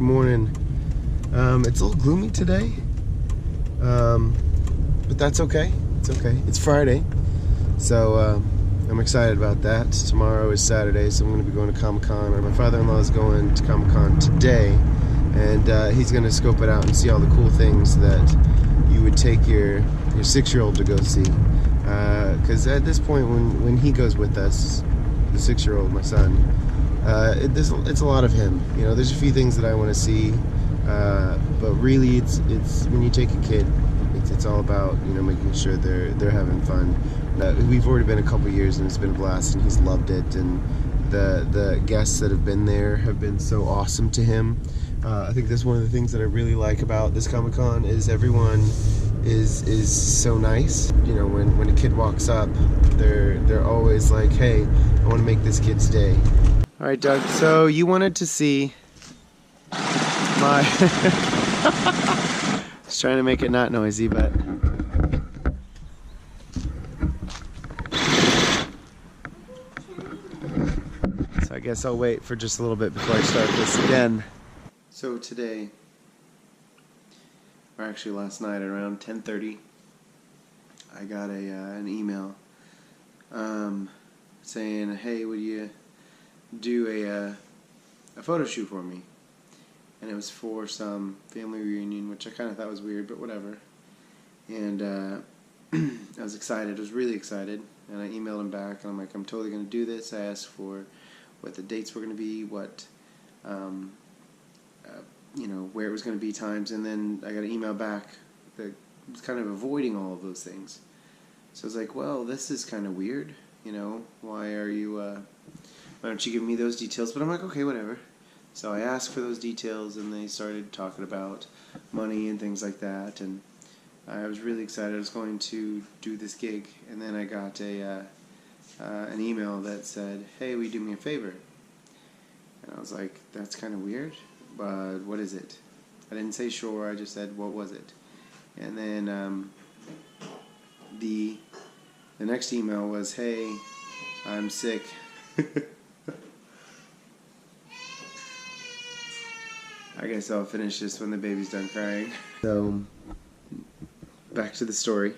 morning. It's a little gloomy today, but that's okay. It's okay. It's Friday, so I'm excited about that. Tomorrow is Saturday, so I'm going to be going to Comic-Con, or my father-in-law is going to Comic-Con today, and he's going to scope it out and see all the cool things that you would take your 6-year-old to go see. Because at this point, when he goes with us, the 6-year-old, my son, it's a lot of him. You know, there's a few things that I want to see, but really, it's when you take a kid, it's all about, you know, making sure they're having fun. We've already been a couple years and it's been a blast, and he's loved it. And the guests that have been there have been so awesome to him. I think that's one of the things that I really like about this Comic-Con is everyone is so nice. You know, when a kid walks up, they're always like, "Hey, I want to make this kid's day." All right, Doug. So you wanted to see my. Just trying to make it not noisy, but. So I guess I'll wait for just a little bit before I start this again. So today, or actually last night around 10:30, I got an email saying, "Hey, would you do a photo shoot for me?" And it was for some family reunion, which I kind of thought was weird, but whatever. And I was excited. I was really excited. And I emailed him back, and I'm like, "I'm totally going to do this." I asked for what the dates were going to be, what you know, where it was going to be, times, and then I got an email back that was kind of avoiding all of those things. So I was like, well, this is kind of weird, you know, why don't you give me those details? But I'm like, okay, whatever. So I asked for those details, and they started talking about money and things like that, and I was really excited. I was going to do this gig, and then I got an email that said, "Hey, will you do me a favor?" And I was like, that's kind of weird. But what is it? I didn't say sure, I just said, what was it? And then the next email was, "Hey, I'm sick." I guess I'll finish this when the baby's done crying. So, back to the story.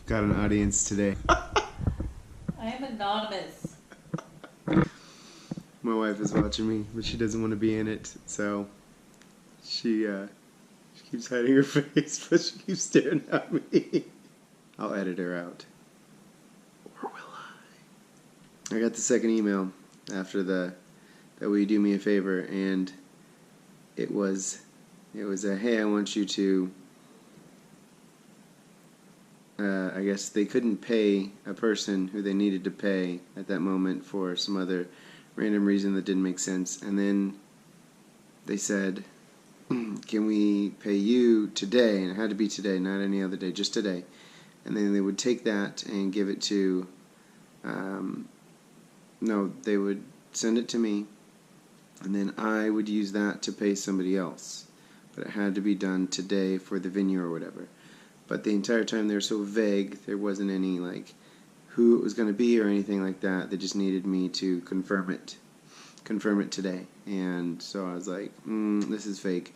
Got an audience today. I am anonymous. My wife is watching me, but she doesn't want to be in it, so she keeps hiding her face, but she keeps staring at me. I'll edit her out. Or will I? I got the second email after that will you do me a favor, and it was a, "Hey, I want you to," I guess they couldn't pay a person who they needed to pay at that moment for some other random reason that didn't make sense. And then they said, "Can we pay you today?" And it had to be today, not any other day, just today. And then they would take that and give it to, no, they would send it to me, and then I would use that to pay somebody else. But it had to be done today for the venue or whatever. But the entire time they were so vague, there wasn't any, like, who it was going to be or anything like that. They just needed me to confirm it today. And so I was like, this is fake.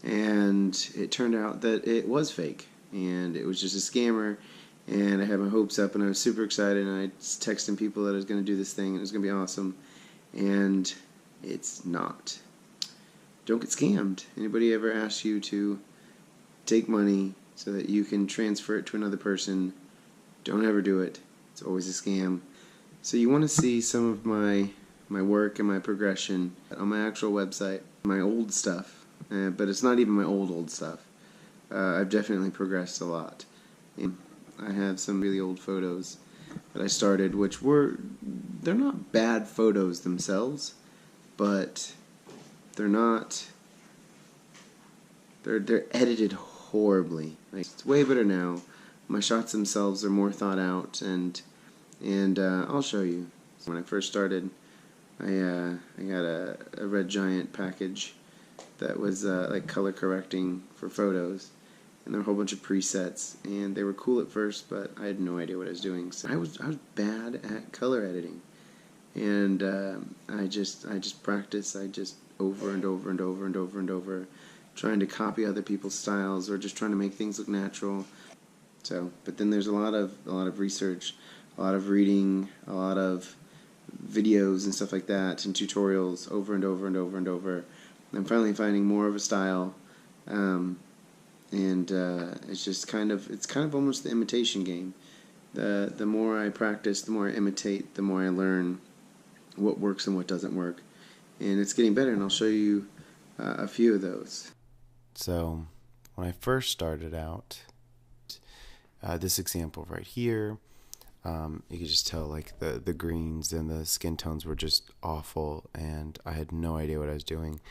And it turned out that it was fake. And it was just a scammer. And I had my hopes up, and I was super excited. And I was texting people that I was going to do this thing, and it was going to be awesome. And it's not. Don't get scammed. Anybody ever ask you to take money so that you can transfer it to another person, don't ever do it. It's always a scam. So you want to see some of my work and my progression on my actual website, my old stuff, but it's not even my old stuff. I've definitely progressed a lot. And I have some really old photos that I started, which they're not bad photos themselves, but they're edited horribly. Like, it's way better now. My shots themselves are more thought out, and I'll show you. When I first started, I got a Red Giant package that was like color correcting for photos, and there were a whole bunch of presets, and they were cool at first, but I had no idea what I was doing. So I was bad at color editing, and I just practiced. I just over and over and over and over and over, trying to copy other people's styles or just trying to make things look natural. So, but then there's a lot of research, a lot of reading, a lot of videos and stuff like that, and tutorials over and over and over and over. And I'm finally finding more of a style, and it's kind of almost the imitation game. The more I practice, the more I imitate, the more I learn what works and what doesn't work, and it's getting better. And I'll show you a few of those. So, when I first started out, this example right here, you could just tell like the greens and the skin tones were just awful, and I had no idea what I was doing.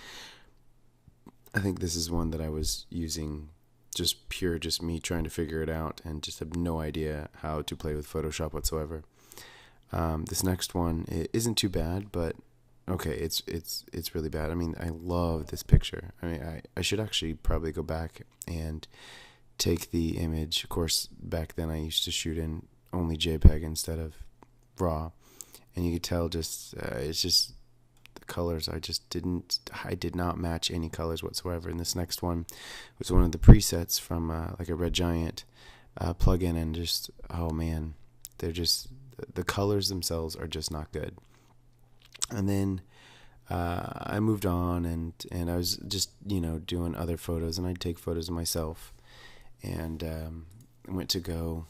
I think this is one that I was using just me trying to figure it out, and just have no idea how to play with Photoshop whatsoever. This next one, it isn't too bad, but okay, it's really bad. I mean, I love this picture. I mean, I should actually probably go back and take the image. Of course, back then I used to shoot in only JPEG instead of RAW, and you could tell it's just the colors. I did not match any colors whatsoever. And this next one was one of the presets from like a Red Giant plugin, and just, oh man, they're just, the colors themselves are just not good. And then I moved on, and I was just doing other photos, and I'd take photos of myself, and went to go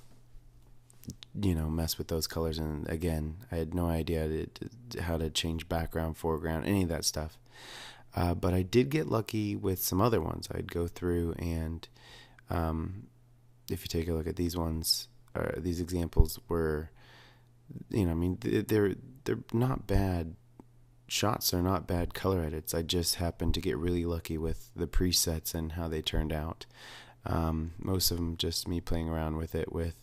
mess with those colors. And again, I had no idea how to change background, foreground, any of that stuff. But I did get lucky with some other ones. I'd go through, and if you take a look at these ones, these examples were, they're not bad shots, they're not bad color edits. I just happened to get really lucky with the presets and how they turned out. Most of them just me playing around with it, with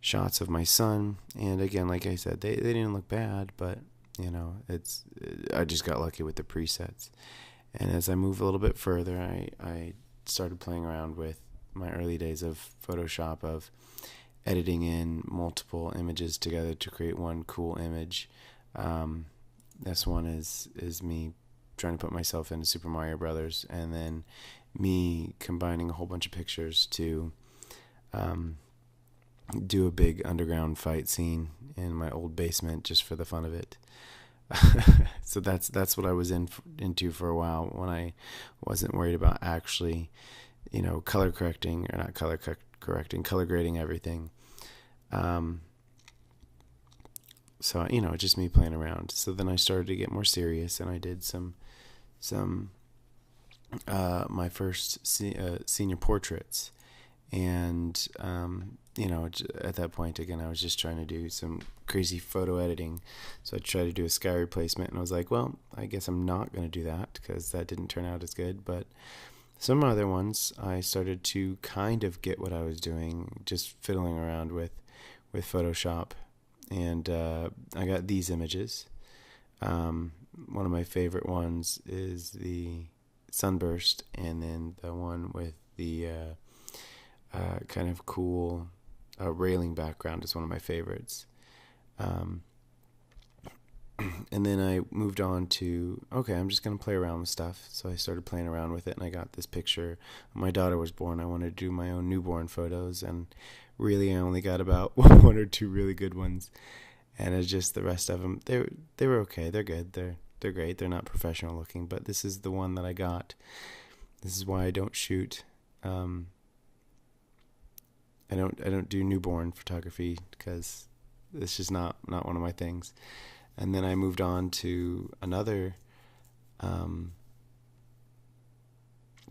shots of my son, and again, like I said, they didn't look bad, but I just got lucky with the presets. And as I move a little bit further, I started playing around with my early days of Photoshop, of editing in multiple images together to create one cool image. This one is me trying to put myself into Super Mario Brothers, and then me combining a whole bunch of pictures to do a big underground fight scene in my old basement just for the fun of it. So that's what I was into for a while, when I wasn't worried about actually color correcting, or not color correcting, color grading everything. So just me playing around. So then I started to get more serious, and I did some my first senior portraits, and at that point, again, I was just trying to do some crazy photo editing. So I tried to do a sky replacement, and I was like, well, I guess I'm not going to do that, because that didn't turn out as good. But some other ones, I started to kind of get what I was doing, just fiddling around with Photoshop, and I got these images. One of my favorite ones is the sunburst, and then the one with the kind of cool railing background is one of my favorites. And then I moved on to, okay, I'm just going to play around with stuff. So I started playing around with it, and I got this picture. When my daughter was born, I wanted to do my own newborn photos, and really I only got about one or two really good ones. And it's just the rest of them, they were okay. They're good. They're great. They're not professional looking, but this is the one that I got. This is why I don't shoot. I don't do newborn photography, because it's just not one of my things. And then I moved on to another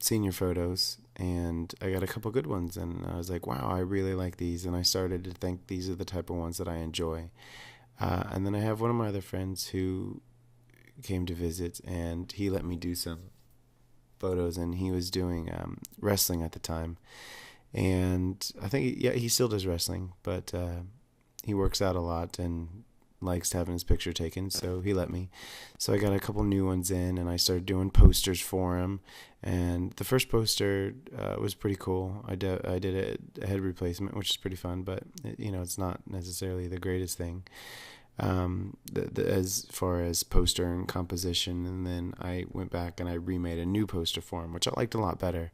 senior photos, and I got a couple good ones, and I was like, wow, I really like these, and I started to think these are the type of ones that I enjoy. And then I have one of my other friends who came to visit, and he let me do some photos, and he was doing wrestling at the time. And I think, he still does wrestling, but he works out a lot, and likes having his picture taken, so he let me. So I got a couple new ones in, and I started doing posters for him. And the first poster was pretty cool. I did a head replacement, which is pretty fun, but it's not necessarily the greatest thing as far as poster and composition. And then I went back and I remade a new poster for him, which I liked a lot better.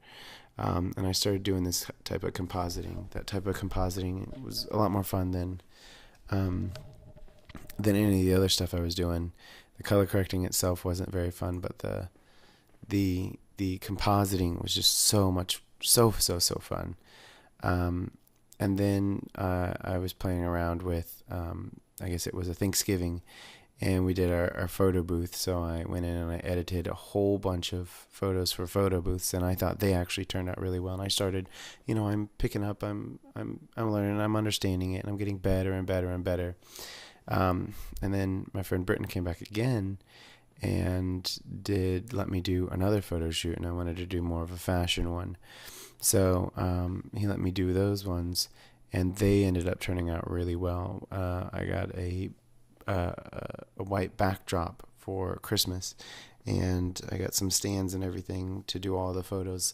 And I started doing this type of compositing. That type of compositing was a lot more fun than any of the other stuff I was doing. The color correcting itself wasn't very fun, but the compositing was just so fun. And then I was playing around with, I guess it was a Thanksgiving, and we did our photo booth. So I went in and I edited a whole bunch of photos for photo booths, and I thought they actually turned out really well. And I started, I'm picking up, I'm learning, I'm understanding it, and I'm getting better and better and better. And then my friend Britton came back again and did let me do another photo shoot, and I wanted to do more of a fashion one. So he let me do those ones, and they ended up turning out really well. I got a white backdrop for Christmas, and I got some stands and everything to do all the photos,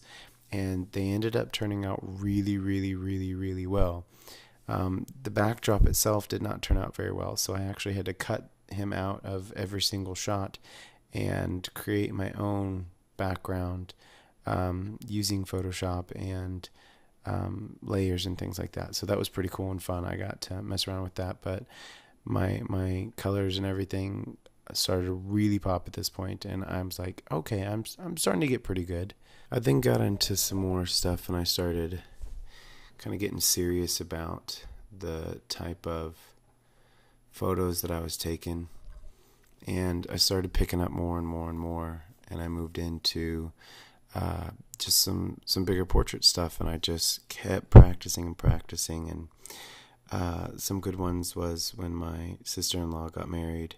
and they ended up turning out really, really, really, really well. The backdrop itself did not turn out very well, so I actually had to cut him out of every single shot and create my own background using Photoshop and layers and things like that. So that was pretty cool and fun. I got to mess around with that, but my colors and everything started to really pop at this point, and I was like, okay, I'm starting to get pretty good. I then got into some more stuff, and I started kind of getting serious about the type of photos that I was taking, and I started picking up more and more and more, and I moved into just some bigger portrait stuff, and I just kept practicing, and some good ones was when my sister-in-law got married.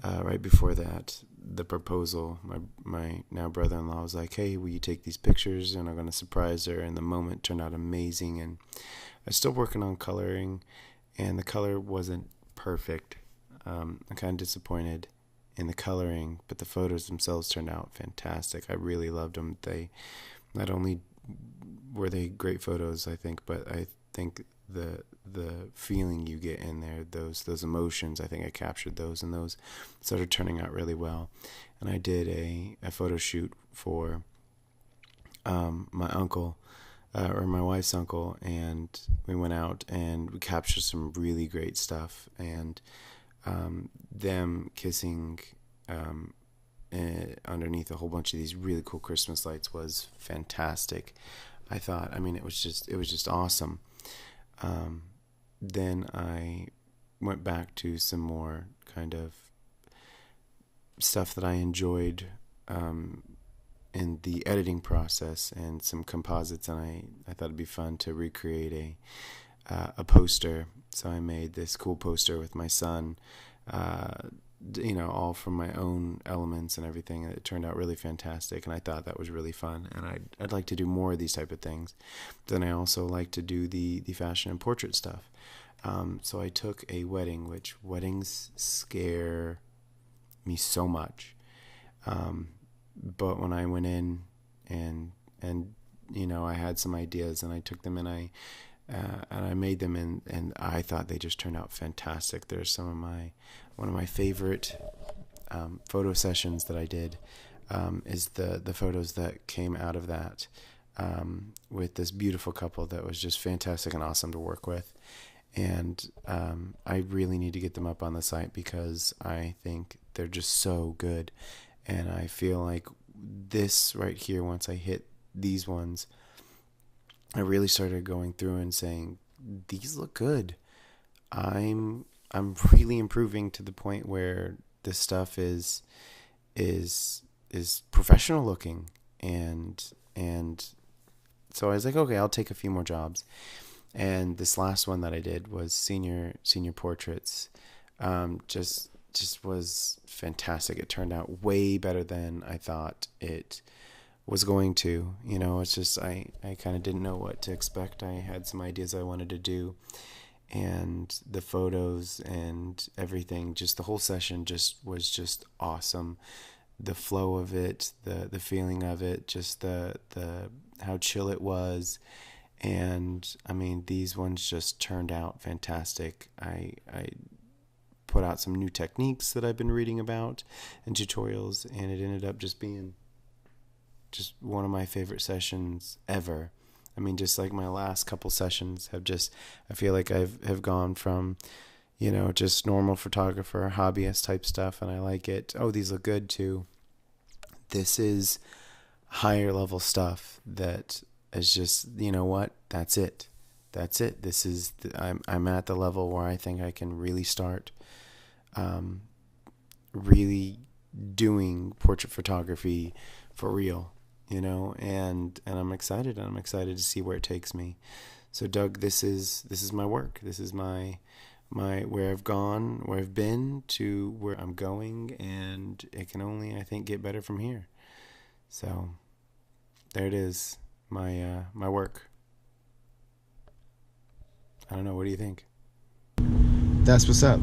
Right before that, the proposal, my now brother-in-law was like, hey, will you take these pictures, and I'm going to surprise her, and the moment turned out amazing. And I was still working on coloring, and the color wasn't perfect. I'm kind of disappointed in the coloring, but the photos themselves turned out fantastic. I really loved them. They not only were they great photos, I think, but I think the feeling you get in there, those emotions, I think I captured those, and those started turning out really well. And I did a photo shoot for my uncle, or my wife's uncle, and we went out and we captured some really great stuff, and them kissing underneath a whole bunch of these really cool Christmas lights was fantastic. I thought, it was just awesome. Then I went back to some more kind of stuff that I enjoyed in the editing process, and some composites, and I thought it'd be fun to recreate a poster. So I made this cool poster with my son, all from my own elements and everything. It turned out really fantastic, and I thought that was really fun, and I'd like to do more of these type of things. Then I also like to do the fashion and portrait stuff. So I took a wedding, which weddings scare me so much. But when I went in and I had some ideas, and I took them and I made them, and I thought they just turned out fantastic. There's one of my favorite photo sessions that I did is the photos that came out of that with this beautiful couple that was just fantastic and awesome to work with. And I really need to get them up on the site because I think they're just so good. And I feel like this right here, once I hit these ones, I really started going through and saying, these look good. I'm really improving to the point where this stuff is professional looking, and so I was like, okay, I'll take a few more jobs. And this last one that I did was senior portraits. Just was fantastic. It turned out way better than I thought it was going to. It's just I kind of didn't know what to expect. I had some ideas I wanted to do, and the photos and everything, just the whole session was just awesome. The flow of it, the feeling of it, just the how chill it was. And I mean, these ones just turned out fantastic. I put out some new techniques that I've been reading about and tutorials, and it ended up just being just one of my favorite sessions ever. I mean, just like my last couple sessions have just, I feel like have gone from, just normal photographer, hobbyist type stuff, and I like it. Oh, these look good too. This is higher level stuff that is just, you know what? That's it. This is, I'm at the level where I think I can really start really doing portrait photography for real, and I'm excited. I'm excited to see where it takes me. So Doug, this is my work. This is my where I've gone, where I've been to where I'm going, and it can only, I think, get better from here. So there it is, my work. I don't know, what do you think? That's what's up.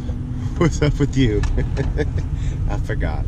What's up with you? I forgot.